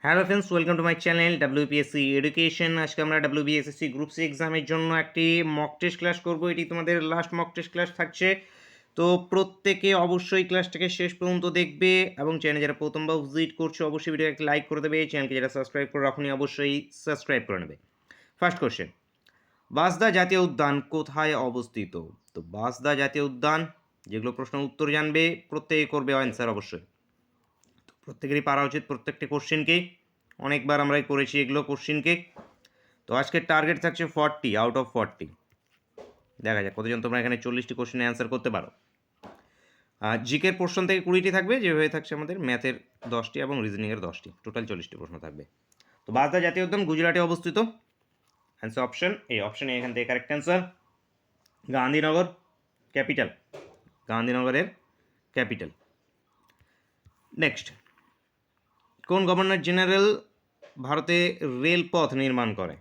Hello friends, welcome to my channel WPSC education. আজকে আমরা WBSSC group C এক্সামের জন্য একটি মক টেস্ট ক্লাস করব। এটি তোমাদের লাস্ট মক টেস্ট ক্লাস থাকছে, তো প্রত্যেকে অবশ্যই ক্লাসটাকে শেষ পর্যন্ত দেখবে এবং চ্যানেলে যারা প্রথমবার ভিজিট করছো অবশ্যই ভিডিওকে লাইক করে দেবে। চ্যানেলকে যারা সাবস্ক্রাইব করে রাখুনি অবশ্যই সাবস্ক্রাইব করে নেবে। ফার্স্ট কোশ্চেন, বাসদা জাতীয় উদ্যান কোথায় অবস্থিত? তো বাসদা জাতীয় উদ্যান, যেগুলো প্রশ্ন উত্তর জানবে প্রত্যেকে করবে অ্যান্সার অবশ্যই। প্রত্যেকেরই পারা উচিত প্রত্যেকটি কোশ্চেনকে, অনেকবার আমরাই করেছি এগুলো কোশ্চেনকে। তো আজকের টার্গেট থাকছে 40 আউট অফ 40। দেখা যাক কতজন তোমরা এখানে 40টি কোশ্চেনে অ্যান্সার করতে পারো। জিকের পোর্শন থেকে 20টি থাকবে, যেভাবে থাকছে আমাদের ম্যাথের 10টি এবং রিজনিংয়ের 10টি, টোটাল 40টি প্রশ্ন থাকবে। তো বাসদা জাতীয় উদ্যান গুজরাটে অবস্থিত। Answer option A. Option A এখান থেকে কারেক্ট অ্যান্সার। গান্ধীনগর ক্যাপিটাল, গান্ধীনগরের ক্যাপিটাল। নেক্সট, কোন গভর্নর জেনারেল ভারতে রেলপথ নির্মাণ করে?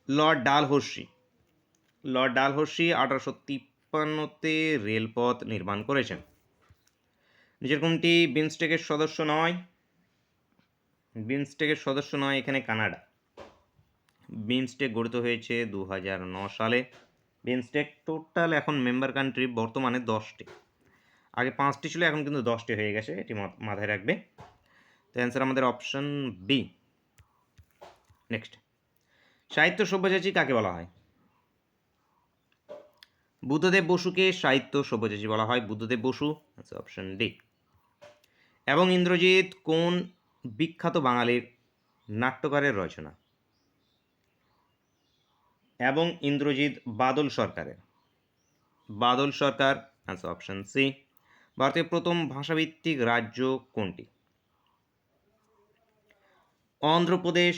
লর্ড ডালহৌসি। লর্ড ডালহৌসি 1853-তে রেলপথ নির্মাণ করেছেন। নিচের কোনটি বিমস্টেকের সদস্য নয়? বিমস্টেকের সদস্য নয় এখানে কানাডা। বিমস্টেক গঠিত হয়েছে 2009 সালে। বিমস্টেক টোটাল এখন মেম্বার কান্ট্রি বর্তমানে 10টি, আগে 5টি ছিল, এখন কিন্তু 10টি হয়ে গেছে, এটি মাথায় রাখবে। তো অ্যান্সার আমাদের অপশন বি। নেক্সট, সাহিত্য সব্যসাচী কাকে বলা হয়? বুদ্ধদেব বসুকে সাহিত্য সব্যসাচী বলা হয়। বুদ্ধদেব বসু, আচ্ছা অপশন ডি। এবং ইন্দ্রজিৎ কোন বিখ্যাত বাঙালির নাট্যকারের রচনা? এবং ইন্দ্রজিৎ বাদল সরকারের। বাদল সরকার, আচ্ছা অপশন সি। ভারতের প্রথম ভাষাভিত্তিক রাজ্য কোনটি? অন্ধ্রপ্রদেশ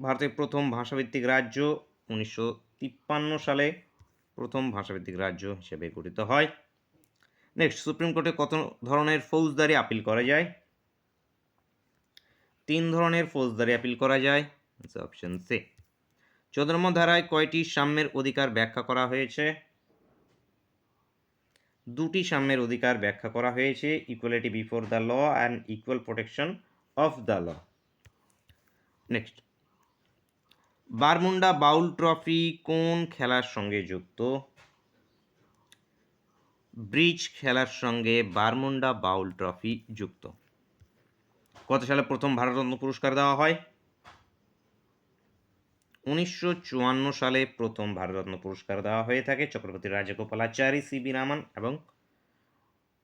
ভারতের প্রথম ভাষাভিত্তিক রাজ্য। 1953 সালে প্রথম ভাষাভিত্তিক রাজ্য হিসেবে গঠিত হয়। নেক্সট, সুপ্রিম কোর্টে কত ধরনের ফৌজদারি আপিল করা যায়? 3 ধরনের ফৌজদারি আপিল করা যায়, অপশন সি। 14 নম্বর ধারায় কয়টি সাম্যের অধিকার ব্যাখ্যা করা হয়েছে? 2টি সাম্যের অধিকার ব্যাখ্যা করা হয়েছে, equality before the law and equal protection of the law. Next, Bermuda bowl trophy কোন খেলার সঙ্গে যুক্ত? ব্রিজ খেলার সঙ্গে বারমুন্ডা বাউল ট্রফি যুক্ত। কত সালে প্রথম ভারতরত্ন পুরস্কার দেওয়া হয়? 1954 সালে প্রথম ভারতরত্ন পুরস্কার দেওয়া হয়ে থাকে চক্রবর্তী রাজগোপালাচারী, সিবি রামান এবং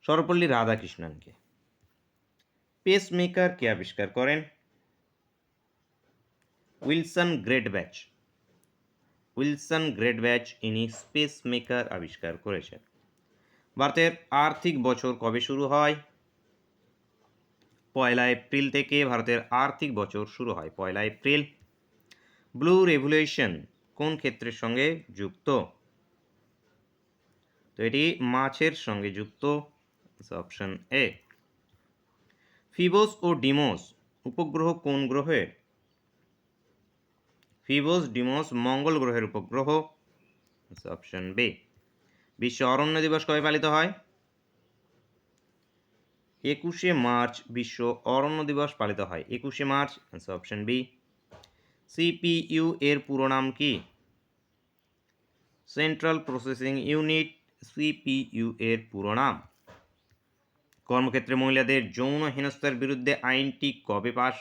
সর্বপল্লী রাধাকৃষ্ণনকে। পেসমেকার কে আবিষ্কার করেন? উইলসন গ্রেটব্যাচ। উইলসন গ্রেটব্যাচ ইনি পেসমেকার আবিষ্কার করেছেন। ভারতের আর্থিক বছর কবে শুরু হয়? 1 এপ্রিল থেকে ভারতের আর্থিক বছর শুরু হয়, 1 এপ্রিল। ব্লু রেভলিউশন কোন ক্ষেত্রের সঙ্গে যুক্ত? তো এটি মাছের সঙ্গে যুক্ত, অপশন এ। ফিবোস ও ডিমোস উপগ্রহ কোন গ্রহের? ফিবোস ডিমোস মঙ্গল গ্রহের উপগ্রহ, অপশন বি। বিশ্ব অরণ্য দিবস কবে পালিত হয়? 21শে মার্চ বিশ্ব অরণ্য দিবস পালিত হয়, 21শে মার্চ, অপশন বি। সিপিইউ এর পুরো নাম কি? সেন্ট্রাল প্রসেসিং ইউনিট, সিপিইউ এর পুরো নাম। কর্মক্ষেত্রে মহিলাদের যৌন হেনস্থার বিরুদ্ধে আইনটি কবে পাস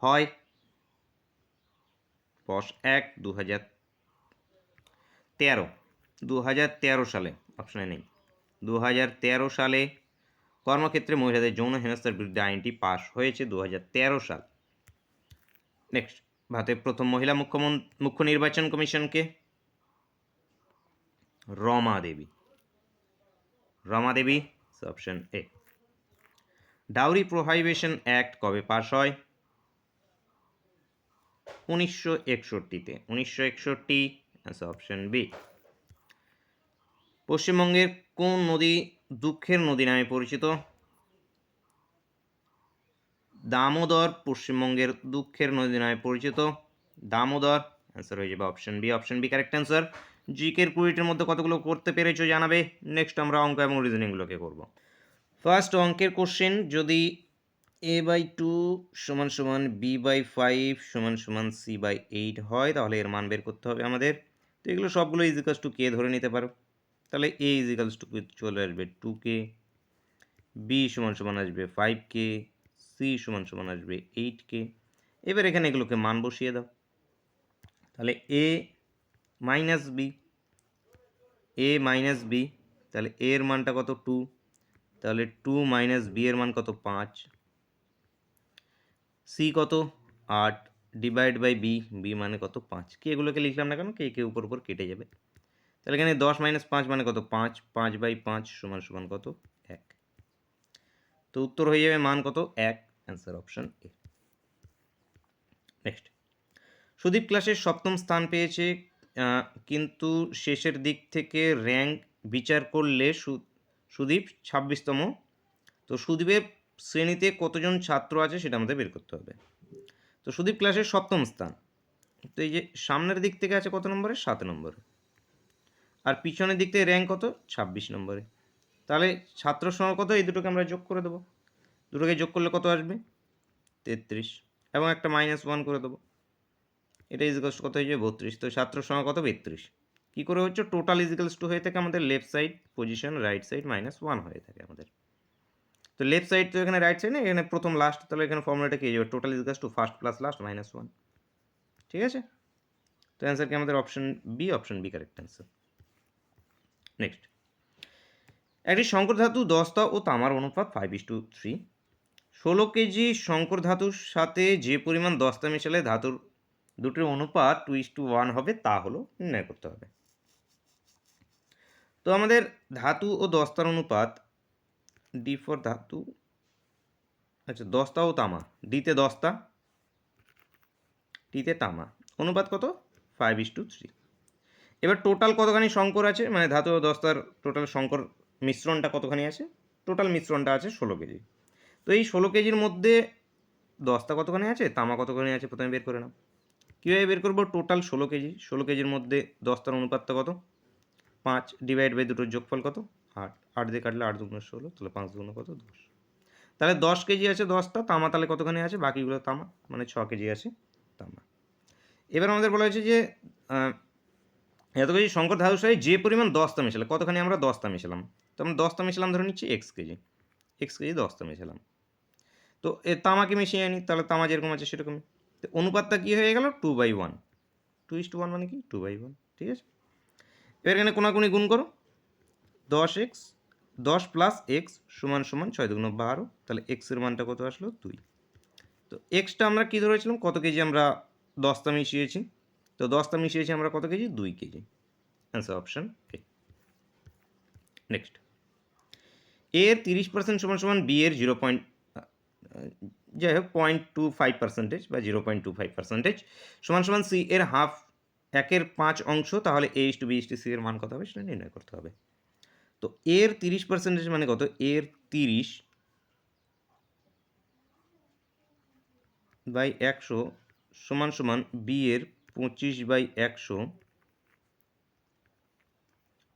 হয়? 2013 সালে, অপশনে নেই। 2013 সালে কর্মক্ষেত্রে মহিলাদের যৌন হেনস্থার বিরুদ্ধে আইনটি পাস হয়েছে, 2013 সাল। নেক্সট, ভারতের প্রথম মহিলা মুখ্য নির্বাচন কমিশনকে? রমা দেবী। রমা দেবী, অপশন এ। ডাউরি প্রোহাইবিশন অ্যাক্ট কবে পাস হয়? 1961-তে, 1961, অপশন বি। পশ্চিমবঙ্গের কোন নদী দুঃখের নদী নামে পরিচিত? দামোদর পশ্চিমবঙ্গের দুঃখের নদী নামে পরিচিত, দামোদর। অ্যান্সার হয়ে যাবে option B. Option B correct answer. জিকের 20টির মধ্যে কতগুলো করতে পেরেছো জানাবে। নেক্সট আমরা অঙ্ক এবং রিজনিংগুলোকে করব। ফার্স্ট অঙ্কের কোশ্চেন, যদি a/2 সমান সমান b/5 সমান সমান c/8 হয়, তাহলে এর মান বের করতে হবে আমাদের। তো এগুলো সবগুলো ইজিক্যালস টু কে ধরে নিতে পারো। তাহলে a ইজিক্যালস টু চলে আসবে 2k, b সমান সমান আসবে 5k, c সমান সমান আসবে 8k। এবার এখানে এগুলোকে মান বসিয়ে দাও। তাহলে a মাইনাস b, তাহলে a এর মানটা কত 2, তাহলে 2 মাইনাস b এর মান কত 5, c কত 8 ডিভাইড বাই b মানে কত 5। কি এগুলোকে লিখলাম না কেন, কে উপর উপর কেটে যাবে। তাহলে এখানে 10 মাইনাস 5 মানে কত 5, 5/5 সমান সমান কত 1। তো উত্তর হয়ে যাবে মান কত 1, অ্যান্সার অপশন এ। নেক্সট, সুদীপ ক্লাসের সপ্তম স্থান পেয়েছে, কিন্তু শেষের দিক থেকে র্যাঙ্ক বিচার করলে সুদীপ 26তম। তো সুদীপের শ্রেণীতে কতজন ছাত্র আছে সেটা আমাদের বের করতে হবে। তো সুদীপ ক্লাসের সপ্তম স্থান, তো এই যে সামনের দিক থেকে আছে কত নম্বরে 7 নম্বরে, আর পিছনের দিক থেকে র্যাঙ্ক কত 26 নম্বরে। তাহলে ছাত্র সংখ্যা কত, এই দুটোকে আমরা যোগ করে দেবো। দুটোকে যোগ করলে কত আসবে 33, এবং একটা -1 করে দেবো। এটা ইজিক্যালস কত হয়ে যাবে 32। তো ছাত্র সংখ্যা কত 32। কী করে হচ্ছে, টোটাল ইজিক্যালস টু হয়ে থাকে আমাদের left side position, right side -1 হয়ে থাকে আমাদের। তো লেফট সাইড তো এখানে রাইট সাইড না, এখানে প্রথম লাস্ট, তাহলে এখানে ফর্মুলাটা কি হয়ে যাবে, total equals to first plus last -1। ঠিক আছে, তো অ্যান্সার কি আমাদের option B correct answer. Next, একটি শঙ্কর ধাতু দস্তা ও তামার অনুপাত 5:3। 16 কেজি শঙ্কর ধাতুর সাথে যে পরিমাণ দস্তা মেশালে ধাতুর দুটির অনুপাত 2:1 হবে তা হলো নির্ণয় করতে হবে। তো আমাদের ধাতু ও দস্তার অনুপাত, ডি ফর ধাতু, আচ্ছা দস্তা ও তামা, ডিতে দস্তা, টিতে তামা, অনুপাত কত 5:3। এবার টোটাল কতখানি শঙ্কর আছে, মানে ধাতু ও দস্তার টোটাল শঙ্কর মিশ্রণটা কতখানি আছে, টোটাল মিশ্রণটা আছে 16 কেজি। তো এই 16 কেজির মধ্যে দস্তা কতখানি আছে, তামা কতখানি আছে, প্রথমে বের করে নাও। কীভাবে বের করবো, টোটাল 16 কেজি, 16 কেজির মধ্যে দস্তার অনুপাতটা কত 5 ডিভাইড বাই দুটোর যোগফল কত 8, 8 দিয়ে কাটলে 8 2 16, তাহলে 5 2 কত 10। তাহলে 10 কেজি আছে দস্তা, তামা তাহলে কতখানি আছে, বাকিগুলো তামা, মানে 6 কেজি আছে তামা। এবার আমাদের বলা হয়েছে যে এত কেজি শঙ্কর ধাতুর সাথে যে পরিমাণ দস্তা মেশালে, কতখানি আমরা দস্তা মেশালাম, তো আমরা দস্তা মেশালাম ধরে নিচ্ছি x কেজি দস্তা মেশালাম। তো এ তামাকে মিশিয়ে আনি, তাহলে তামা যেরকম আছে সেরকমই। তো অনুপাতটা কী হয়ে গেল 2/1, 2:1 মানে কি 2/1। ঠিক আছে, এবার এখানে কোনাকুনি গুণ করো, 10x 10 প্লাস এক্স সমান সমান 6 2 12, তাহলে এক্সের মানটা কত আসলো 2। তো এক্সটা আমরা কী ধরেছিলাম, কত কেজি আমরা দস্তা মিশিয়েছি, তো দস্তা মিশিয়েছি আমরা কত কেজি 2 কেজি, অ্যান্সার অপশন এ। নেক্সট, এর 30% সমান সমান বি এর যাই হোক 0.25% বা 0.25% সমান সমান সি এর হাফ, 1/5 তাহলে a/b/c এর মান কত হবে সেটা নির্ণয় করতে হবে। তো এর 30% মানে কত, এর 30/100 সমান সমান বি এর 25/100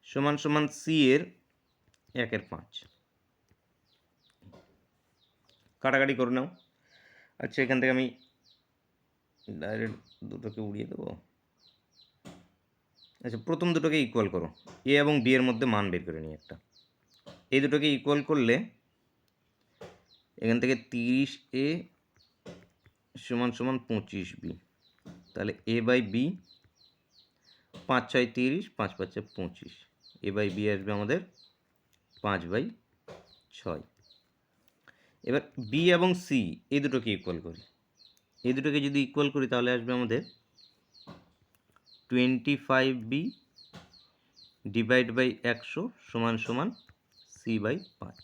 সমান সমান সি এর 1/5। কাটাকাটি করে নাও। আচ্ছা, এখান থেকে আমি ডাইরেক্ট দুটোকে উড়িয়ে দেবো। আচ্ছা, প্রথম দুটোকে ইকুয়াল করো, এ এবং বি এর মধ্যে মান বের করে নিই একটা। এই দুটোকে ইকুয়াল করলে এখান থেকে 30a সমান সমান 25b, তাহলে A by B 5 6 30, 5 5 25, A by B আসবে আমাদের 5/6। এবার বি এবং সি এই দুটোকে ইকুয়াল করি, এই দুটোকে যদি ইকুয়াল করি তাহলে আসবে আমাদের 25b ডিভাইড বাই 100 সমান সমান c/5।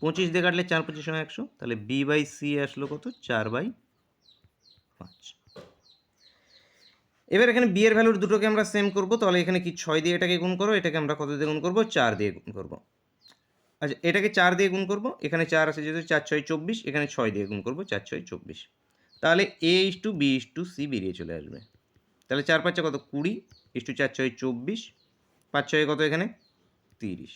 25 দিয়ে কাটলে 4 25 100, তাহলে b/c আসলো কত 4/5। এবার এখানে বি এর ভ্যালুর দুটোকে আমরা সেম করব, তাহলে এখানে কি 6 দিয়ে এটাকে গুণ করো, এটাকে আমরা কত দিয়ে গুণ করব 4 দিয়ে গুণ করব। আচ্ছা, এটাকে 4 দিয়ে গুণ করব, এখানে 4 আছে যেহেতু 4 6 24, এখানে 6 দিয়ে গুণ করব 4 6 24, তাহলে a/b/c বেরিয়ে চলে আসবে। তাহলে 4 5 কত 20, 4 6 24, 5 6 কত এখানে 30।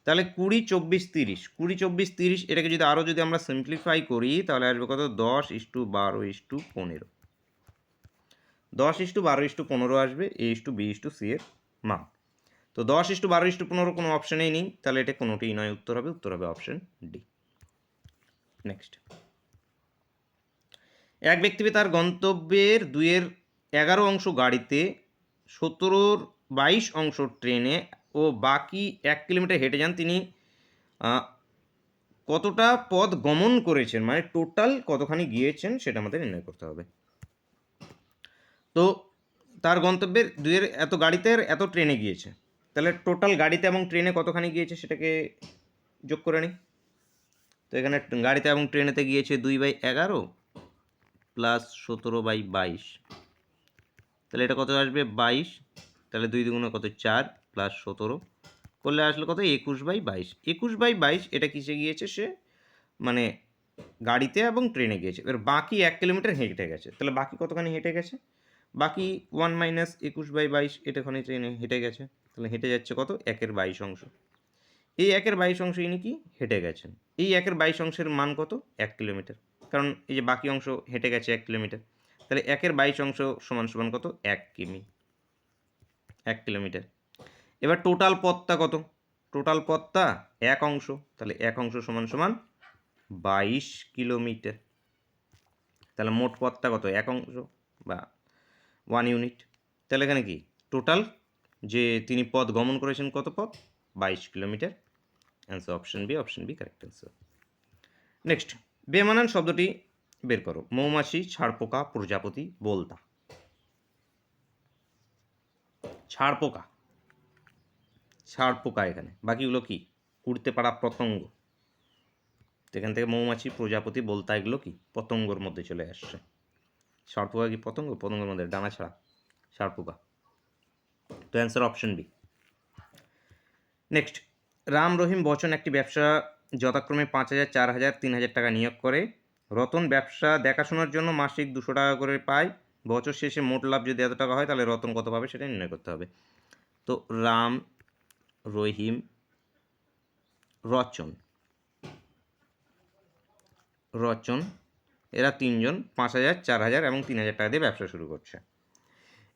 তাহলে 20, 24, 30, 20, 24, 30 এটাকে যদি আরও যদি আমরা সিম্পলিফাই করি তাহলে আসবে কত 10:12:15, 10:12:15 আসবে A/B/C এর মান। তো 10:12:15 কোনো অপশানেই নেই, তাহলে এটা কোনোটিই নয়, উত্তর হবে অপশান ডি। নেক্সট, এক ব্যক্তি তার গন্তব্যের 2/11 অংশ গাড়িতে, 17/22 অংশ ট্রেনে ও বাকি 1 কিলোমিটার হেঁটে যান। তিনি কতটা পথ গমন করেছেন, মানে টোটাল কতখানি গিয়েছেন সেটা আমাদের নির্ণয় করতে হবে। তো তার গন্তব্যের 2 এত গাড়িতে আর এত ট্রেনে গিয়েছে, তাহলে টোটাল গাড়িতে এবং ট্রেনে কতখানি গিয়েছে সেটাকে যোগ করে নিই। তো এখানে গাড়িতে এবং ট্রেনেতে গিয়েছে 2/11 প্লাস 17/22, তাহলে এটা কত আসবে 22, তাহলে 2 দুগুণে কত 4 প্লাস 17 করলে আসলে কত 21/22, 21/22 এটা কিসে গিয়েছে সে, মানে গাড়িতে এবং ট্রেনে গিয়েছে। এবার বাকি 1 কিলোমিটার হেঁটে গেছে, তাহলে বাকি কতখানি হেঁটে গেছে, বাকি 1 মাইনাস 21/22 এটাখানি ট্রেনে হেঁটে গেছে, তাহলে হেঁটে যাচ্ছে কত 1/22 অংশ। এই 1/22 অংশ ইনি কি হেঁটে গেছেন, এই 1/22 অংশের মান কত 1 কিলোমিটার, কারণ এই যে বাকি অংশ হেঁটে গেছে 1 কিলোমিটার, তাহলে 1/22 অংশ সমান সমান কত 1 কিমি, 1 কিলোমিটার। এবার টোটাল পথটা কত, টোটাল পথটা 1 অংশ, তাহলে 1 অংশ সমান সমান 22 কিলোমিটার, তাহলে মোট পথটা কত 1 অংশ বা 1 ইউনিট, তাহলে এখানে কি টোটাল যে তিনি পথ গমন করেছেন কত পথ 22 kilometre. Answer option B correct answer. Next, বেমানান শব্দটি বের করো। মৌমাছি, ছাড়পোকা, প্রজাপতি, বোলতা। ছাড়পোকা এখানে, বাকিগুলো কি উড়তে পারা পতঙ্গ, এখান থেকে মৌমাছি, প্রজাপতি, বোলতা এগুলো কি পতঙ্গর মধ্যে চলে আসছে। ছাড়পোকা কি পতঙ্গ, পতঙ্গের মধ্যে ডানা ছাড়া ছাড়পোকা, তো answer option B. Next, Ram, Rahim, বচন একটি ব্যবসা যথাক্রমে 5,000, 4,000, 3,000 টাকা নিয়োগ করে। রতন ব্যবসা দেখাশোনার জন্য মাসিক 200 টাকা করে পায়। বছর শেষে মোট লাভ যদি এত টাকা হয় তাহলে রতন কত পাবে সেটা নির্ণয় করতে হবে। তো রাম, রহিম, রচন এরা তিনজন 5,000, 4,000 এবং 3,000 টাকা দিয়ে ব্যবসা শুরু করছে।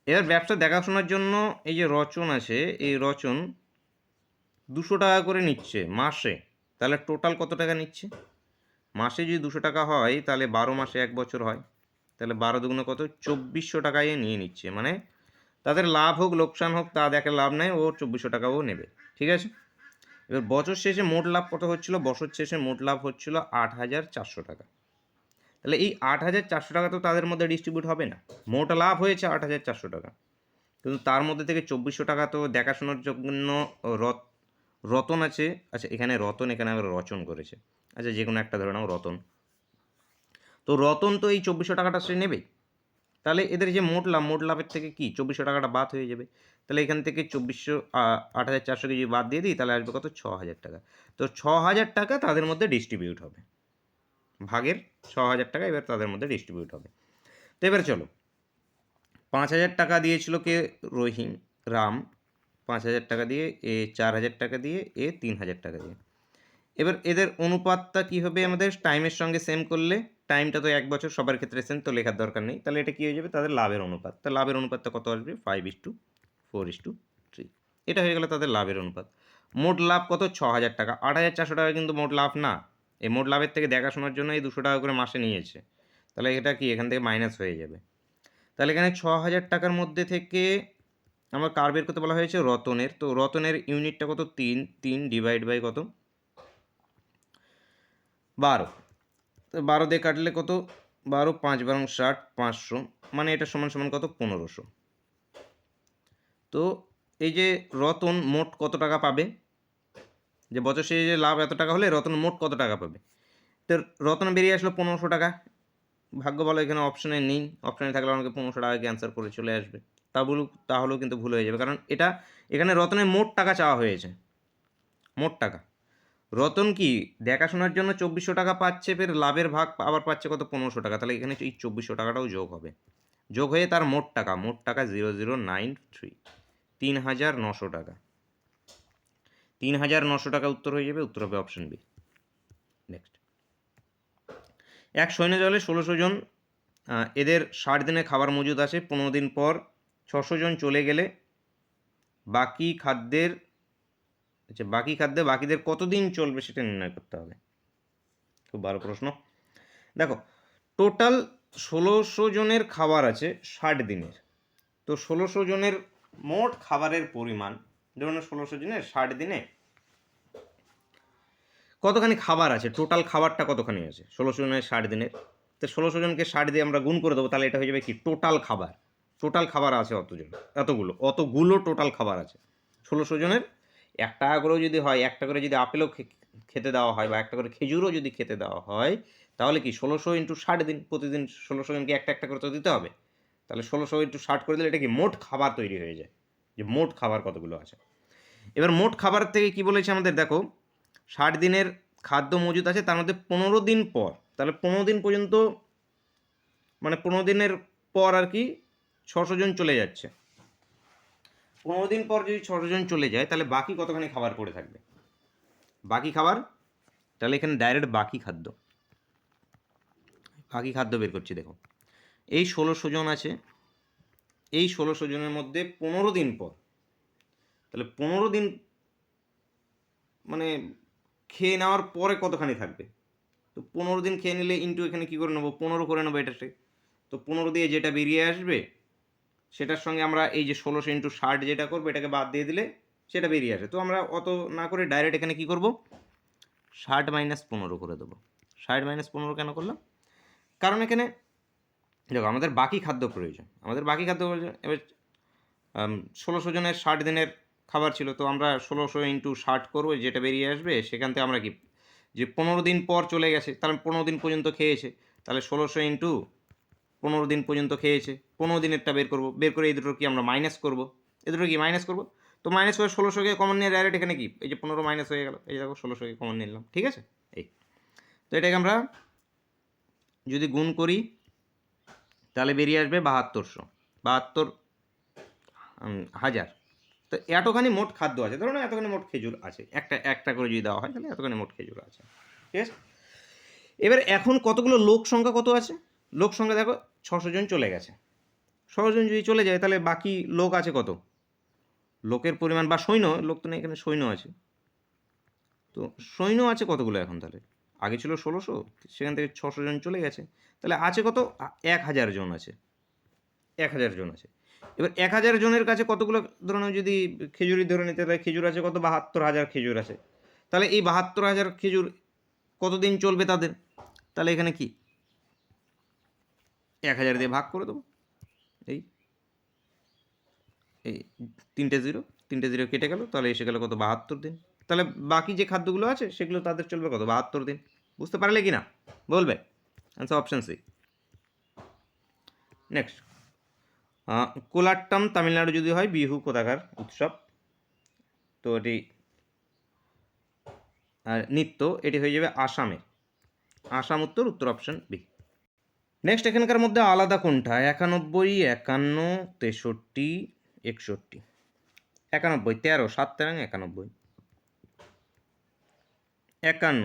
এবার ব্যবসা দেখাশোনার জন্য এই যে রচন আছে, এই রচন 200 টাকা করে নিচ্ছে মাসে, তাহলে টোটাল কত টাকা নিচ্ছে, মাসে যদি 200 টাকা হয় তাহলে 12 মাসে 1 বছর হয়, তাহলে 12 দুগুণে কত 2,400 টাকায় নিয়ে নিচ্ছে, মানে তাদের লাভ হোক লোকসান হোক তা দেখে লাভ নেই, ও 2,400 টাকাও নেবে, ঠিক আছে। এবার বছর শেষে মোট লাভ কত হচ্ছিল, বছর শেষে মোট লাভ হচ্ছিল 8,400 টাকা, তাহলে এই 8,400 টাকা তো তাদের মধ্যে ডিস্ট্রিবিউট হবে না, মোট লাভ হয়েছে 8,400 টাকা, কিন্তু তার মধ্যে থেকে 2,400 টাকা তো দেখাশোনার জন্য রতন আছে, আচ্ছা এখানে রতন, এখানে আবার রচন করেছে, আচ্ছা যে কোনো একটা ধরে নাও রতন, তো রতন তো এই 2,400 টাকাটা সে নেবেই, তাহলে এদের যে মোট লাভের থেকে কি 2,400 টাকাটা বাদ হয়ে যাবে, তাহলে এখান থেকে 8,400কে যদি বাদ দিয়ে দিই তাহলে আসবে কত 6,000 টাকা, তো 6,000 টাকা তাদের মধ্যে ডিস্ট্রিবিউট হবে, ভাগের 6,000 টাকা এবার তাদের মধ্যে ডিস্ট্রিবিউট হবে। তো এবার চলো, 5,000 টাকা দিয়েছিল কে রাম 5,000 টাকা দিয়ে, এ 4,000 টাকা দিয়ে, এ 3,000 টাকা দিয়ে। এবার এদের অনুপাতটা কী হবে, আমাদের টাইমের সঙ্গে সেম করলে, টাইমটা তো 1 বছর সবার ক্ষেত্রে সেম, তো লেখার দরকার নেই, তাহলে এটা কী হয়ে যাবে তাদের লাভের অনুপাত, তা লাভের অনুপাতটা কত আসবে 5:4:3, এটা হয়ে গেল তাদের লাভের অনুপাত। মোট লাভ কত 6,000 টাকা, 8,400 টাকা কিন্তু মোট লাভ না, এই মোট লাভের থেকে দেখাশোনার জন্য এই 200 টাকা করে মাসে নিয়েছে, তাহলে এটা কি এখান থেকে মাইনাস হয়ে যাবে, তাহলে এখানে 6,000 টাকার মধ্যে থেকে আমার কার বের করতে বলা হয়েছে রতনের, তো রতনের ইউনিটটা কত 3 ডিভাইড বাই কত 12, তো 12 দিয়ে কাটলে কত 12, 5 12 60, 500, মানে এটা সমান সমান কত 1,500। তো এই যে রতন মোট কত টাকা পাবে, যে বছর শেষে যে লাভ এত টাকা হলে রতন মোট কত টাকা পাবে, তো রতন বেরিয়ে আসলো 1,500 টাকা, ভাগ্য ভালো এখানে অপশানে নেই, অপশানে থাকলে আমাকে 1,500 টাকা ক্যান্সেল করে চলে আসবে, তাহলেও কিন্তু ভুল হয়ে যাবে, কারণ এটা এখানে রতনের মোট টাকা চাওয়া হয়েছে, মোট টাকা। রতন কি দেখাশোনার জন্য 2,400 টাকা পাচ্ছে, ফের লাভের ভাগ আবার পাচ্ছে কত 1,500 টাকা, তাহলে এখানে এই 2,400 টাকাটাও যোগ হবে, যোগ হয়ে তার মোট টাকা 0,093, 3,900 টাকা, 3,900 টাকা উত্তর হয়ে যাবে, উত্তর হবে অপশন বি। নেক্সট, এক সৈন্য দলে 1600 জন, এদের 60 দিনে খাবার মজুদ আছে, 15 দিন পর 600 জন চলে গেলে বাকি খাদ্যে বাকিদের কতদিন চলবে সেটা নির্ণয় করতে হবে। খুব ভালো প্রশ্ন। দেখো, টোটাল 1600 জনের খাবার আছে 60 দিনের, তো 1600 জনের মোট খাবারের পরিমাণ, ধরুন 1600 জনের 60 দিনে কতখানি খাবার আছে, টোটাল খাবারটা কতখানি আছে 1600 জনের 60 দিনের, তো 1600 জনকে 60 দিয়ে আমরা গুণ করে দেবো, তাহলে এটা হয়ে যাবে কি টোটাল খাবার আছে অতগুলো টোটাল খাবার আছে 1600 জনের। 1 টাকা করেও যদি হয়, 1 টাকা করে যদি আপেলও খেতে দেওয়া হয় বা 1 টাকা করে খেজুরও যদি খেতে দেওয়া হয়, তাহলে কি 1600 ইন্টু 60 দিন, প্রতিদিন 1600 জনকে একটা করে তো দিতে হবে, তাহলে 1600 ইন্টু 60 করে দিলে এটা কি মোট খাবার তৈরি হয়ে যায়, যে মোট খাবার কতগুলো আছে। এবার মোট খাবার থেকে কি বলেছে আমাদের, দেখো 60 দিনের খাদ্য মজুদ আছে, তার মধ্যে 15 দিন পর, তাহলে 15 দিন পর্যন্ত, মানে 15 দিনের পর আর কি 600 জন চলে যাচ্ছে, 15 দিন পর যদি 600 জন চলে যায়, তাহলে বাকি কতখানি খাবার পড়ে থাকবে, বাকি খাবার, তাহলে এখানে ডাইরেক্ট বাকি খাদ্য বের করছি। দেখো, এই 1600 জন আছে, এই 1600 জনের মধ্যে 15 দিন পর, তাহলে 15 দিন মানে খেয়ে নেওয়ার পরে কতখানি থাকবে, তো 15 দিন খেয়ে নিলে ইন্টু এখানে কী করে নেবো, 15 করে নেবো এটাতে, তো 15 দিয়ে যেটা বেরিয়ে আসবে সেটার সঙ্গে আমরা এই যে 1600 ইন্টু 60 যেটা করবো, এটাকে বাদ দিয়ে দিলে সেটা বেরিয়ে আসে। তো আমরা অত না করে ডাইরেক্ট এখানে কী করবো, 60 মাইনাস 15 করে দেবো। 60 মাইনাস 15 কেন করলাম, কারণ এখানে দেখো আমাদের বাকি খাদ্য প্রয়োজন, এবার 1600 জনের 60 দিনের খাবার ছিল, তো আমরা 1600 ইন্টু 60 করবো, যেটা বেরিয়ে আসবে সেখান থেকে আমরা কি, যে 15 দিন পর চলে গেছে, তাহলে 15 দিন পর্যন্ত খেয়েছে, তাহলে 1600 ইন্টু 15 দিন পর্যন্ত খেয়েছে, 15 দিনেরটা বের করে এই দুটো কি আমরা মাইনাস করবো, তো মাইনাস করে 1600কে কমন নিয়ে ডাইরেক্ট এখানে কি, এই যে 15 মাইনাস হয়ে গেল, এই দেখো 1600কে কমন নিলাম, ঠিক আছে। এই তো এটাকে আমরা যদি গুণ করি তাহলে বেরিয়ে আসবে 72,000। তো এতখানি মোট খাদ্য আছে, ধরুন এতখানি মোট খেজুর আছে, একটা করে যদি দেওয়া হয় তাহলে এতখানি মোট খেজুর আছে, ঠিক আছে। এবার এখন কতগুলো লোক সংখ্যা কত আছে, লোক সংখ্যা দেখো 600 জন চলে গেছে, 600 জন যদি চলে যায় তাহলে বাকি লোক আছে কত, লোকের পরিমাণ বা সৈন্য, লোক তো নেই এখানে, সৈন্য আছে, তো সৈন্য আছে কতগুলো এখন, তাহলে আগে ছিল 1600, সেখান থেকে 600 জন চলে গেছে, তাহলে আছে কত, 1000 জন আছে, 1000 জন আছে। এবার 1000 জনের কাছে কতগুলো, ধরুন যদি খেজুরি ধরে নিতে, তাহলে খেজুর আছে কত, 72,000 খেজুর আছে, তাহলে এই 72,000 খেজুর কতদিন চলবে তাদের, তাহলে এখানে কি 1000 দিয়ে ভাগ করে দেবো, এই 3টে জিরো কেটে গেল, তাহলে এসে গেল কত, 72 দিন, তাহলে বাকি যে খাদ্যগুলো আছে সেগুলো তাদের চলবে কত, 72 দিন। বুঝতে পারলে কি না বলবে, answer option C. Next, Kolattam Tamil Nadu যদি হয়, বিহু কোথাকার উৎসব, তো এটি নৃত্য, এটি হয়ে যাবে আসাম উত্তর অপশান বি। নেক্সট, এখানকার মধ্যে আলাদা কোনটা, 91, 51, 63, 61, 91, 13, 7 13 91, 51,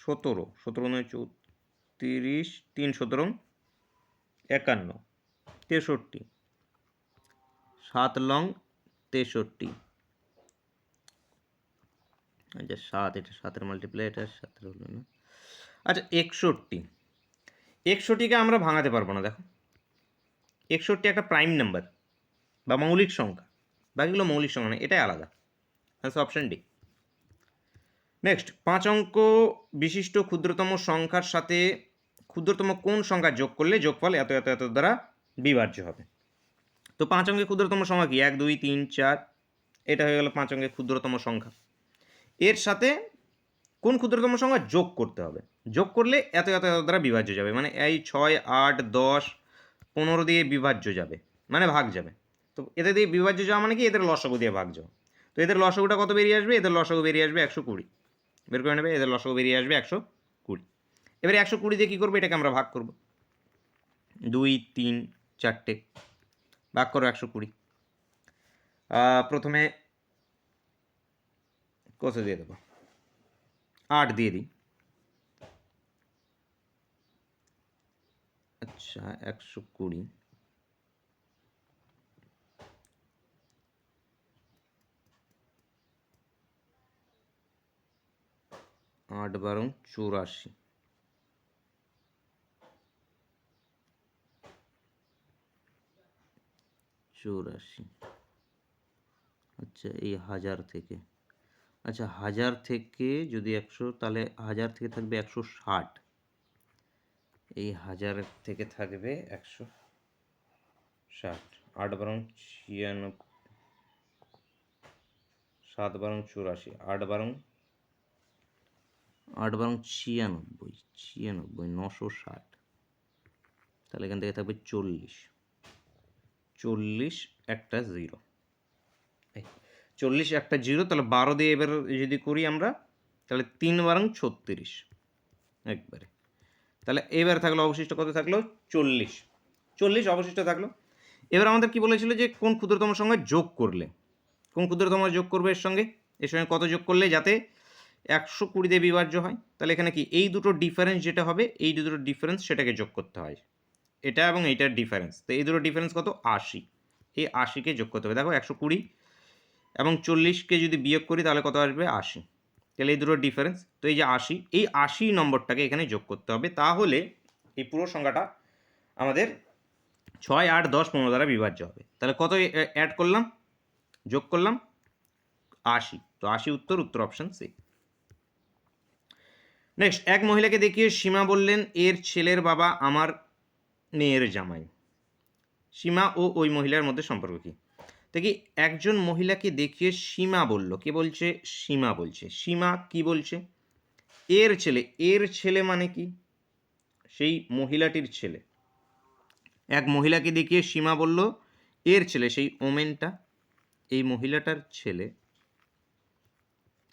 17, 17 9 34, 3 17, 51, 63, 7 লং 63, আচ্ছা 7, এটা 7-এর মাল্টিপ্লাই, এটা 7 হলো না, আচ্ছা 61কে আমরা ভাঙাতে পারবো না, দেখো 61 একটা প্রাইম নাম্বার বা মৌলিক সংখ্যা, বাকিগুলো মৌলিক সংখ্যা না, এটাই আলাদা, আনসার অপশান ডি। নেক্সট, 5 অঙ্ক বিশিষ্ট ক্ষুদ্রতম সংখ্যার সাথে ক্ষুদ্রতম কোন সংখ্যা যোগ করলে যোগফল এত এত এত দ্বারা বিভাজ্য হবে। তো 5 অঙ্কের ক্ষুদ্রতম সংখ্যা কি, 1 2 3 4, এটা হয়ে গেল 5 অঙ্কের ক্ষুদ্রতম সংখ্যা। এর সাথে কোন ক্ষুদ্রতম সংখ্যা যোগ করতে হবে, যোগ করলে এত এত এত দ্বারা বিভাজ্য যাবে, মানে এই 6 8 10 15 দিয়ে বিভাজ্য যাবে, মানে ভাগ যাবে। তো এদের দিয়ে বিভাজ্য যাওয়া মানে কি, এদের লসাগু দিয়ে ভাগ যাওয়া। তো এদের লসাগুটা কত বেরিয়ে আসবে, এদের লসাগু বেরিয়ে আসবে 120, বের করে নেবে, এদের লসাগু বেরিয়ে আসবে 120। এবারে 120 দিয়ে কী করবো, এটাকে আমরা ভাগ করব, 2 3 4টে ভাগ করো 120। প্রথমে কত দিয়ে দেবো? 8 দিয়ে দিই। আচ্ছা 120, 8 বারং 84, 84। আচ্ছা এই 1000 থেকে, আচ্ছা 1000 থেকে যদি 100, তাহলে 1000 থেকে থাকবে 160, এই 1000 থেকে থাকবে 160, 8 বারং 96, 7 বারং 84, 8 বারং 96, 960, তাহলে এখান থেকে থাকবে 40, 40 একটা 0, 40 একটা 0, তাহলে 12 দিয়ে এবার যদি করি আমরা, তাহলে 3 বারং 36 একবারে। তাহলে এবার থাকলো অবশিষ্ট কত থাকলো? 40 অবশিষ্ট থাকলো। এবার আমাদের কি বলেছিল যে কোন ক্ষুদ্রতম সংখ্যা যোগ করলে, কোন ক্ষুদ্রতম যোগ করবে এর সঙ্গে কত যোগ করলে যাতে 120 দিয়ে বিভাজ্য হয়। তাহলে এখানে কি এই দুটো ডিফারেন্স যেটা হবে, এই দুটো ডিফারেন্স সেটাকে যোগ করতে হয়, এটা এবং এইটার ডিফারেন্স। তো এই দুটো ডিফারেন্স কত? 80, এই 80কে যোগ করতে হবে। দেখো 120 এবং 40কে যদি বিয়োগ করি তাহলে কত আসবে? 80। তাহলে এই দুটো ডিফারেন্স, তো এই যে 80, এই 80 নম্বরটাকে এখানে যোগ করতে হবে, তাহলে এই পুরো সংখ্যাটা আমাদের 6, 8, 10, 15 দ্বারা বিভাজ্য হবে। তাহলে কত অ্যাড করলাম, যোগ করলাম? 80। তো 80 উত্তর অপশান সি। নেক্সট, এক মহিলাকে দেখিয়ে সীমা বললেন এর ছেলের বাবা আমার মেয়ের জামাই। সীমা ও ওই মহিলার মধ্যে সম্পর্ক কি? দেখি, একজন মহিলাকে দেখিয়ে সীমা বলল, কে বলছে? সীমা বলছে। সীমা কি বলছে? এর ছেলে। এর ছেলে মানে কি? সেই মহিলাটির ছেলে। এক মহিলাকে দেখিয়ে সীমা বলল এর ছেলে, সেই ওমেনটা, এই মহিলাটার ছেলে,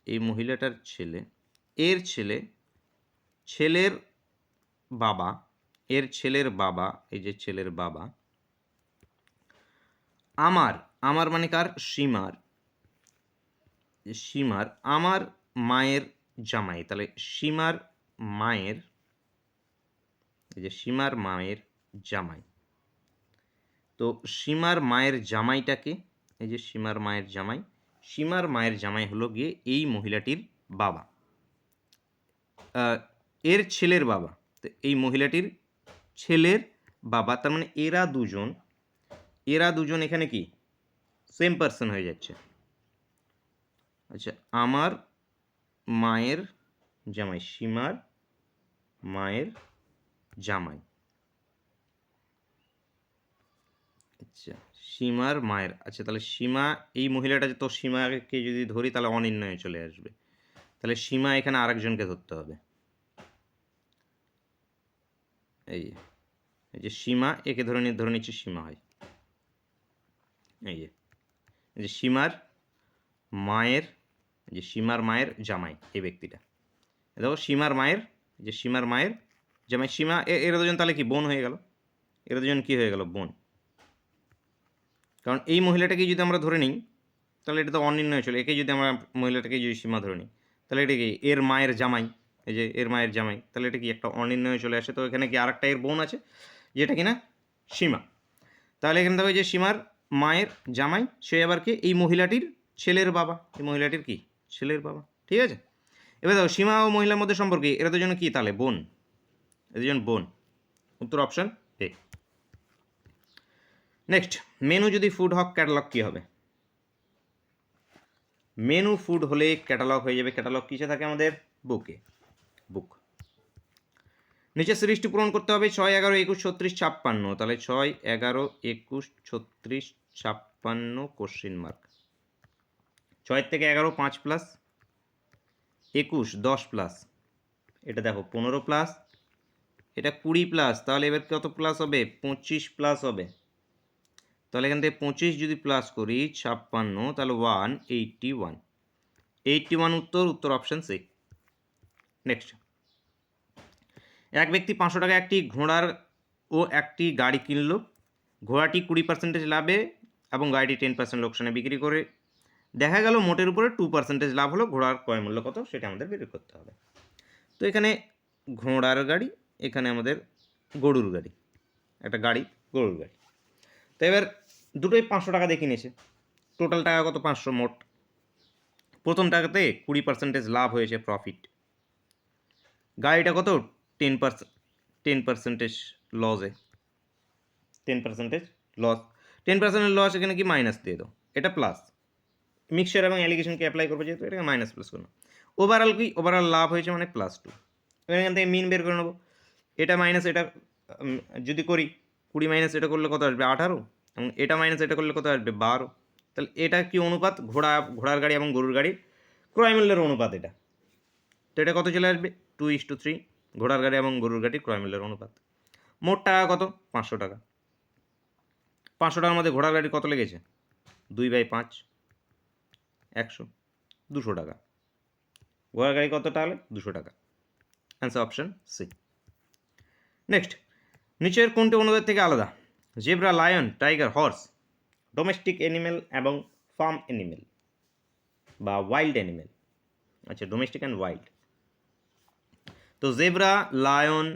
এই মহিলাটার ছেলে, এর ছেলে, ছেলের বাবা, এর ছেলের বাবা, এই যে ছেলের বাবা, আমার, আমার মানে কার? সীমার, সীমার, আমার মায়ের জামাই। তাহলে সীমার মায়ের, এই যে সীমার মায়ের জামাই। তো সীমার মায়ের জামাইটাকে, এই যে সীমার মায়ের জামাই, সীমার মায়ের জামাই হলো গিয়ে এই মহিলাটির বাবা, এর ছেলের বাবা। তো এই মহিলাটির ছেলের বাবা, তার মানে এরা দুজন এখানে কি সেম পার্সন হয়ে যাচ্ছে। আচ্ছা, আমার মায়ের জামাই, সীমার মায়ের জামাই। আচ্ছা, সীমার মায়ের, আচ্ছা তাহলে সীমা, এই মহিলাটা, তো সীমাকে যদি ধরি তাহলে অনির্ণয়ে চলে আসবে, তাহলে সীমা এখানে আরেকজনকে ধরতে হবে। এই যে সীমা, একে ধরে নিচ্ছি সীমা হয়, এই যে সীমার মায়ের, যে সীমার মায়ের জামাই, এই ব্যক্তিটা। দেখো সীমার মায়ের, যে সীমার মায়ের জামাই, সীমা, এরা দুজন তাহলে কি বোন হয়ে গেল? এরা দুজন কি হয়ে গেল? বোন। কারণ এই মহিলাটাকে যদি আমরা ধরে নিই তাহলে এটা তো অনির্ণয় চলে, একে যদি আমরা মহিলাটাকে যদি সীমা ধরে নিই তাহলে এটা কি এর মায়ের জামাই, এই যে এর মায়ের জামাই, তাহলে এটা কি একটা অনির্ণয় চলে আসে। তো এখানে কি আরেকটা এর বোন আছে যেটা কিনা সীমা। তাহলে এখানে দেখো যে সীমার মায়ের জামাই, সে আবার কি এই মহিলাটির ছেলের বাবা, এই মহিলাটির কি ছেলের বাবা, ঠিক আছে। এবার দেখো সীমা ও মহিলার মধ্যে সম্পর্ক, এরা দুজন কি তাহলে বোন, এরা দুজন বোন। উত্তর অপশান এ। নেক্সট, মেনু যদি ফুড হক, ক্যাটালগ কী হবে? মেনু ফুড হলে ক্যাটালগ হয়ে যাবে। ক্যাটালগ কিসে থাকে আমাদের? বুকে, বুক। নিচে সিরিজটি পূরণ করতে হবে 6, 11, 21, 36, 56। তাহলে 6, 11, 21, 36, 56 কোশ্চেন মার্ক। 6 থেকে 11 5 প্লাস, 21 10 প্লাস, এটা দেখো 15 প্লাস, এটা 20 প্লাস, তাহলে এবার কত প্লাস হবে? 25 প্লাস হবে। তাহলে এখান থেকে 25 যদি প্লাস করি 56, তাহলে 181, 81 উত্তর অপশান সি। নেক্সট, এক ব্যক্তি 500 টাকা একটি ঘোড়ার ও একটি গাড়ি কিনল। ঘোড়াটি 20% লাভে এবং গাড়িটি 10% লোকসানে বিক্রি করে দেখা গেল মোটের উপরে 2% লাভ হলো, ঘোড়ার ক্রয় মূল্য কত সেটা আমাদের বের করতে হবে। তো এখানে ঘোড়ার গাড়ি, এখানে আমাদের গরুর গাড়ি, একটা গাড়ি গরুর গাড়ি। তো এবার দুটোই 500 টাকা দিয়ে কিনেছে, টোটাল টাকা কত 500 মোট। প্রথম টাকাতে 20% লাভ হয়েছে প্রফিট, গাড়িটা কত 10% লসে, 10% লস, 10% লস, এখানে কি মাইনাস দিয়ে দাও, এটা প্লাস, মিক্সচার এবং অ্যালিগেশনকে অ্যাপ্লাই করবো যেহেতু এটাকে মাইনাস প্লাস করবো। ওভারঅল কি, ওভারঅল লাভ হয়েছে মানে +2। এখান থেকে মিন বের করে নেবো, এটা মাইনাস এটা যদি করি 20 মাইনাস এটা করলে কত আসবে 18, এবং এটা মাইনাস এটা করলে কত আসবে 12। তাহলে এটা কি অনুপাত, ঘোড়ার গাড়ি এবং গরুর গাড়ির ক্রয় মূল্যের অনুপাত এটা। তো এটা কত চলে আসবে 2:3, ঘোড়ার গাড়ি এবং গরুর গাড়ির ক্রয় মূল্যের অনুপাত। মোট টাকা কত 500 টাকা। 500 টাকার মধ্যে ঘোড়ার গাড়ি কত লেগেছে 2/5, 100, 200 টাকা। ঘোড়ার গাড়ি কত তাহলে 200 টাকা। Answer option C. নেক্সট, নিচের কোনটি অন্যদের থেকে আলাদা? Zebra, lion, tiger, horse. Domestic animal এবং ফার্ম অ্যানিমেল বা ওয়াইল্ড অ্যানিমেল। আচ্ছা, ডোমেস্টিক অ্যান্ড ওয়াইল্ড। তো জেব্রা, লায়ন,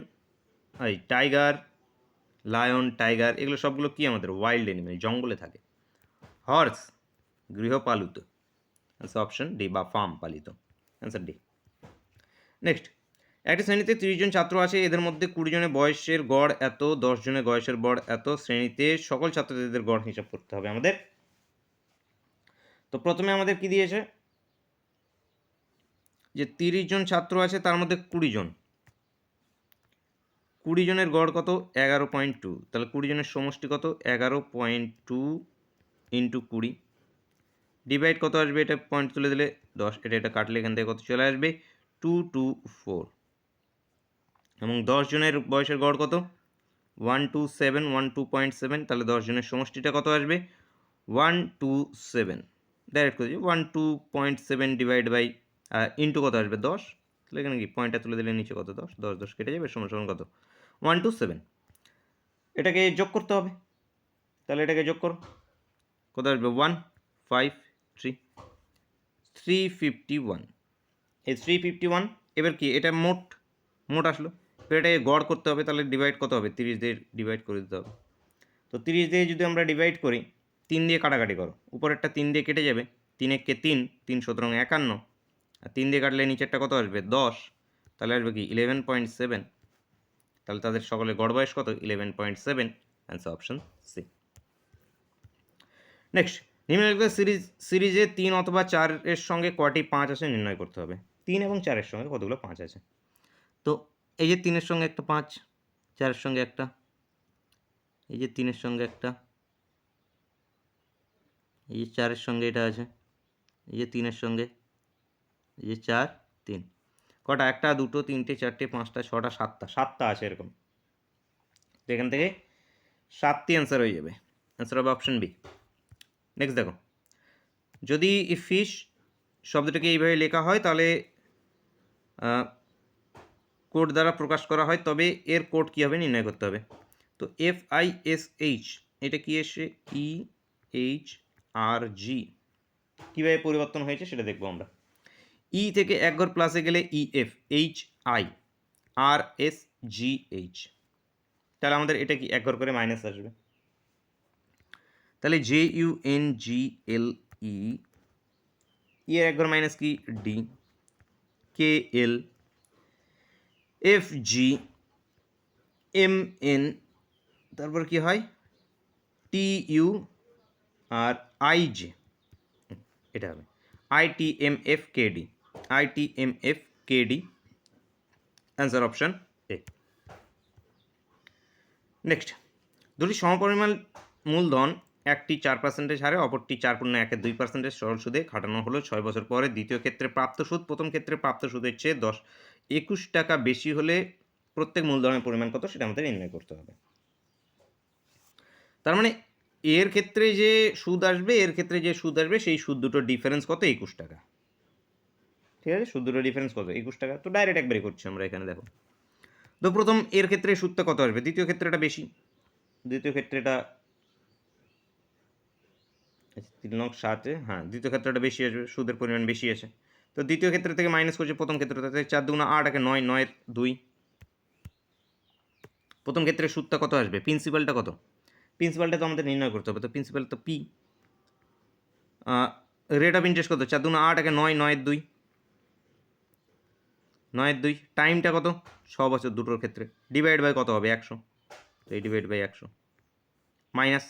টাইগার এগুলো সবগুলো কি আমাদের ওয়াইল্ড অ্যানিমেল, জঙ্গলে থাকে। হর্স গৃহপালিত, অ্যান্সার অপশন ডি, বা ফার্ম পালিত, অ্যান্সার ডি। নেক্সট, একটি শ্রেণীতে 30 জন ছাত্র আছে, এদের মধ্যে 20 জনের বয়সের গড় এত, 10 জনের বয়সের গড় এত, শ্রেণীতে সকল ছাত্রছাত্রীদের গড় হিসাব করতে হবে আমাদের। তো প্রথমে আমাদের কি দিয়েছে, যে 30 জন ছাত্র আছে তার মধ্যে 20 জনের গড় কত 11.2, তাহলে 20 জনের সমষ্টি কত 11.2 ইন্টু 20, ডিভাইড কত আসবে, এটা পয়েন্ট তুলে দিলে 10, এটা কাটলে এখান থেকে কত চলে আসবে 224, এবং 10 জনের বয়সের গড় কত 12.7, তাহলে 10 জনের সমষ্টিটা কত আসবে 127, ডাইরেক্ট করে 12.7 ডিভাইড বাই ইন্টু কত আসবে 10, তাহলে এখানে কি পয়েন্টটা তুলে দিলে নিচে কত 10 10 10 কেটে যাবে, সমান সমান কত 127। এটাকে যোগ করতে হবে, তাহলে এটাকে যোগ করো, কত আসবে 153, 351, এই 351। এবার কি এটা মোট আসলো, এবার এটাকে গড় করতে হবে, তাহলে ডিভাইড কত হবে 30 দিয়ে ডিভাইড করে দিতে হবে। তো 30 দিয়ে যদি আমরা ডিভাইড করি, 3 দিয়ে কাটাকাটি করো, উপরেরটা 3 দিয়ে কেটে যাবে, 3 একে 3, 3 সুতরাং 51, আর 3 দিয়ে কাটলে নিচেরটা কত আসবে 10, তাহলে আসবে কি 11.7, তাহলে তাদের সকলের গড় বয়স কত 11.7, অ্যান্সার অপশন সি। নেক্সট, নিম্নলিখিত সিরিজে 3 অথবা 4 এর সঙ্গে কয়টি 5 আছে নির্ণয় করতে হবে। 3 এবং 4 এর সঙ্গে কতগুলো 5 আছে। তো এই যে 3 এর সঙ্গে একটা 5, 4 এর সঙ্গে একটা, এই যে 3 এর সঙ্গে একটা, এই যে 4 এর সঙ্গে এটা আছে, এই যে 3 এর সঙ্গে, এই যে 4 3, কটা 1টা 2টো 3টে 4টে 5টা 6টা 7টা আছে এরকম। তো এখান থেকে 7টি অ্যান্সার হয়ে যাবে, অ্যান্সার হবে অপশন বি। নেক্সট দেখো, যদি ফিশ শব্দটাকে এইভাবে লেখা হয় তাহলে কোড দ্বারা প্রকাশ করা হয়, তবে এর কোড কী হবে নির্ণয় করতে হবে। তো FISH এটা কি এসে EHRG কীভাবে পরিবর্তন হয়েছে সেটা দেখবো আমরা। ই থেকে এক ঘর প্লাসে গেলে EF, HI, RSGH, তাহলে আমাদের এটা কি এক ঘর করে মাইনাস আসবে, তাহলে JUNGLE, এর এক ঘর মাইনাস কি D, KL, FG, MN, তারপর কি হয় TU আর IJ, এটা হবে ITMFKD, অ্যান্সার অপশন এ। নেক্সট, দুটি সমপরিমাণ মূলধন, একটি 4% হারে অপরটি 4.1-এর 2% সরল সুদে খাটানো হলো 6 বছর পরে। দ্বিতীয় ক্ষেত্রে প্রাপ্ত সুদ প্রথম ক্ষেত্রে প্রাপ্ত সুদের চেয়ে 21 টাকা বেশি হলে প্রত্যেক মূলধনের পরিমাণ কত সেটা আমাদের নির্ণয় করতে হবে। তার মানে এর ক্ষেত্রে যে সুদ আসবে, সেই সুদ দুটোর ডিফারেন্স কত 21 টাকা, ঠিক আছে, সুদ দুটোর ডিফারেন্স কত 21 টাকা। তো ডাইরেক্ট একবারই করছি আমরা, এখানে দেখো। তো প্রথম এর ক্ষেত্রে সুদটা কত আসবে, দ্বিতীয় ক্ষেত্রে এটা বেশি, দ্বিতীয় ক্ষেত্রে এটা আচ্ছা 3 7 হ্যাঁ, দ্বিতীয় ক্ষেত্রটা বেশি আসবে, সুদের পরিমাণ বেশি আছে। তো দ্বিতীয় ক্ষেত্র থেকে মাইনাস করছে প্রথম ক্ষেত্র থেকে, 4 দুগুণা 8 একে 9, 9 2। প্রথম ক্ষেত্রে সুদটা কত আসবে, প্রিন্সিপালটা কত, প্রিন্সিপালটা তো আমাদের নির্ণয় করতে হবে, তো প্রিন্সিপাল তো পি। রেট অফ ইন্টারেস্ট কত, 4 দুগুণা 8 একে 9, 9 2, 9 2। টাইমটা কত, 6 বছর দুটোর ক্ষেত্রে। ডিভাইড বাই কত হবে, 100, তো এই ডিভাইড বাই 100 মাইনাস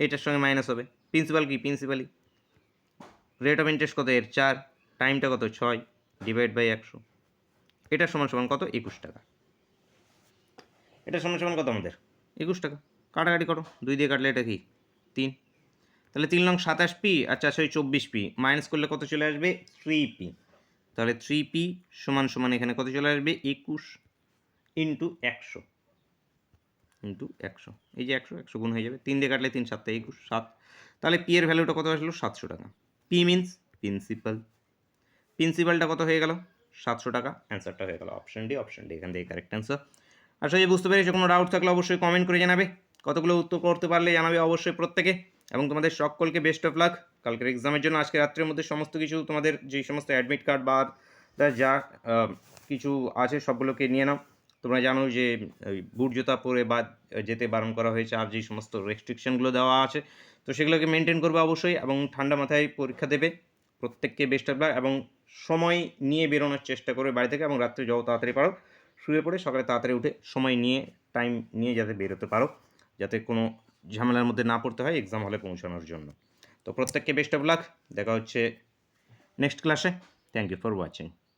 এইটার সঙ্গে মাইনাস হবে। প্রিন্সিপাল কি, প্রিন্সিপালই। রেট অফ ইন্টারেস্ট কত এর, 4, টাইমটা কত 6, ডিভাইড বাই 100। এটা সমান সমান কত, 21 টাকা। এটা সমান সমান কত আমাদের, 21 টাকা। কাটাকাটি করো, 2 দিয়ে কাটলে এটা কি 3, তাহলে 3 নং 27 পি আর 4 24 পি, মাইনাস করলে কত চলে আসবে, 3 পি। তাহলে 3 পি সমান সমান এখানে কত চলে আসবে, 21 ইন্টু 100, ইন্টু 100। এই যে 100 100 গুণ হয়ে যাবে, 3 দিয়ে কাটলে 3 7 21 7। তাহলে পি এর ভ্যালুটা কত আসলো, 700 টাকা। পি মিন্স প্রিন্সিপাল, প্রিন্সিপালটা কত হয়ে গেল, 700 টাকা। অ্যান্সারটা হয়ে গেল অপশন ডি, অপশন ডি এখান থেকে কারেক্ট অ্যান্সার। আশা করি বুঝতে পেরেছো, কোনো ডাউট থাকলে অবশ্যই কমেন্ট করে জানাবে, কতগুলো উত্তর করতে পারলে জানাবে অবশ্যই প্রত্যেকে। এবং তোমাদের সকলকে বেস্ট অফ লাক কালকের এক্সামের জন্য। আজকে রাত্রের মধ্যে সমস্ত কিছু তোমাদের যে সমস্ত অ্যাডমিট কার্ড বা যা কিছু আছে সবগুলোকে নিয়ে নাও। তোমরা জানো যে ওই বুট জুতা পরে বা যেতে বারণ করা হয়েছে, আর যে সমস্ত রেস্ট্রিকশনগুলো দেওয়া আছে, তো সেগুলোকে মেনটেন করবে অবশ্যই, এবং ঠান্ডা মাথায় পরীক্ষা দেবে। প্রত্যেককে বেস্ট অফ লাক, এবং সময় নিয়ে বেরোনোর চেষ্টা করবে বাড়ি থেকে, এবং রাত্রে যত তাড়াতাড়ি পারো শুয়ে পড়ে সকালে তাড়াতাড়ি উঠে সময় নিয়ে টাইম নিয়ে যাতে বেরোতে পারো, যাতে কোনো ঝামেলার মধ্যে না পড়তে হয় এক্সাম হলে পৌঁছানোর জন্য। তো প্রত্যেককে বেস্ট অফ লাক, দেখা হচ্ছে নেক্সট ক্লাসে। Thank you for watching.